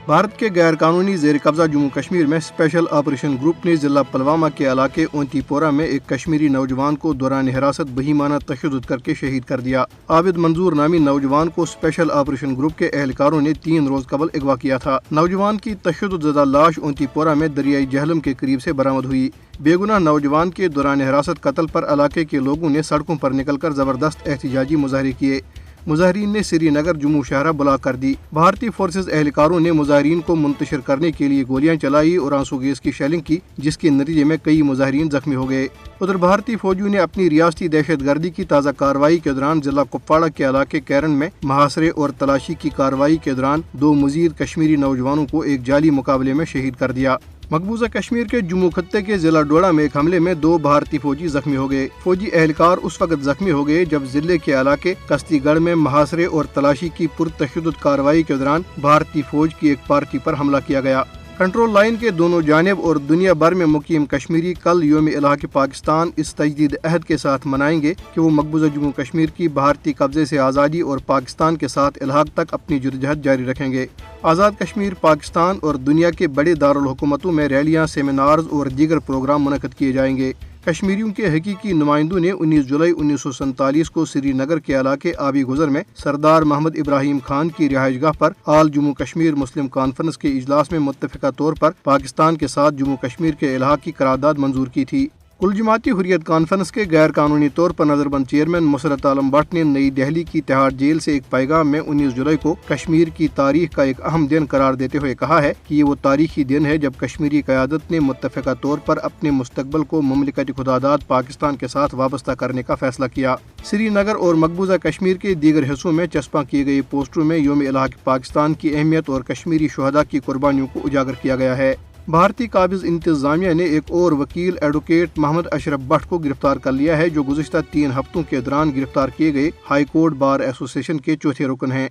بھارت کے غیر قانونی زیر قبضہ جموں کشمیر میں اسپیشل آپریشن گروپ نے ضلع پلوامہ کے علاقے اونتی پورہ میں ایک کشمیری نوجوان کو دوران حراست بہیمانہ تشدد کر کے شہید کر دیا۔ عابد منظور نامی نوجوان کو اسپیشل آپریشن گروپ کے اہلکاروں نے 3 روز قبل اغوا کیا تھا۔ نوجوان کی تشدد زدہ لاش اونتی پورہ میں دریائے جہلم کے قریب سے برآمد ہوئی۔ بے گناہ نوجوان کے دوران حراست قتل پر علاقے کے لوگوں نے سڑکوں پر نکل کر زبردست احتجاجی مظاہرے کیے۔ مظاہرین نے سری نگر جموں شاہراہ بلاک کر دی۔ بھارتی فورسز اہلکاروں نے مظاہرین کو منتشر کرنے کے لیے گولیاں چلائی اور آنسو گیس کی شیلنگ کی، جس کے نتیجے میں کئی مظاہرین زخمی ہو گئے۔ ادھر بھارتی فوجیوں نے اپنی ریاستی دہشت گردی کی تازہ کارروائی کے دوران ضلع کپواڑہ کے علاقے کیرن میں محاصرے اور تلاشی کی کارروائی کے دوران 2 مزید کشمیری نوجوانوں کو ایک جعلی مقابلے میں شہید کر دیا۔ مقبوضہ کشمیر کے جموں خطے کے ضلع ڈوڑا میں ایک حملے میں 2 بھارتی فوجی زخمی ہو گئے۔ فوجی اہلکار اس وقت زخمی ہو گئے جب ضلع کے علاقے کستی گڑھ میں محاصرے اور تلاشی کی پرتشدد کارروائی کے دوران بھارتی فوج کی ایک پارٹی پر حملہ کیا گیا۔ کنٹرول لائن کے دونوں جانب اور دنیا بھر میں مقیم کشمیری کل یوم الحاق پاکستان اس تجدید عہد کے ساتھ منائیں گے کہ وہ مقبوضہ جموں کشمیر کی بھارتی قبضے سے آزادی اور پاکستان کے ساتھ الحاق تک اپنی جدوجہد جاری رکھیں گے۔ آزاد کشمیر پاکستان اور دنیا کے بڑے دارالحکومتوں میں ریلیاں، سیمینارز اور دیگر پروگرام منعقد کیے جائیں گے۔ کشمیریوں کے حقیقی نمائندوں نے 19 جولائی 1947 کو سری نگر کے علاقے آبی گزر میں سردار محمد ابراہیم خان کی رہائش گاہ پر آل جموں کشمیر مسلم کانفرنس کے اجلاس میں متفقہ طور پر پاکستان کے ساتھ جموں کشمیر کے الحاق کی قرارداد منظور کی تھی۔ کل جماعتی حریت کانفرنس کے غیر قانونی طور پر نظر بند چیئرمین مسرت عالم بٹ نے نئی دہلی کی تہاڑ جیل سے ایک پیغام میں 19 جولائی کو کشمیر کی تاریخ کا ایک اہم دن قرار دیتے ہوئے کہا ہے کہ یہ وہ تاریخی دن ہے جب کشمیری قیادت نے متفقہ طور پر اپنے مستقبل کو مملکت خداداد پاکستان کے ساتھ وابستہ کرنے کا فیصلہ کیا۔ سری نگر اور مقبوضہ کشمیر کے دیگر حصوں میں چسپاں کیے گئے پوسٹروں میں یوم الحاق پاکستان کی اہمیت اور کشمیری شہداء کی قربانیوں کو اجاگر کیا گیا ہے۔ بھارتی قابض انتظامیہ نے ایک اور وکیل ایڈوکیٹ محمد اشرف بٹ کو گرفتار کر لیا ہے، جو گزشتہ 3 ہفتوں کے دوران گرفتار کیے گئے ہائی کورٹ بار ایسوسی ایشن کے چوتھے رکن ہیں۔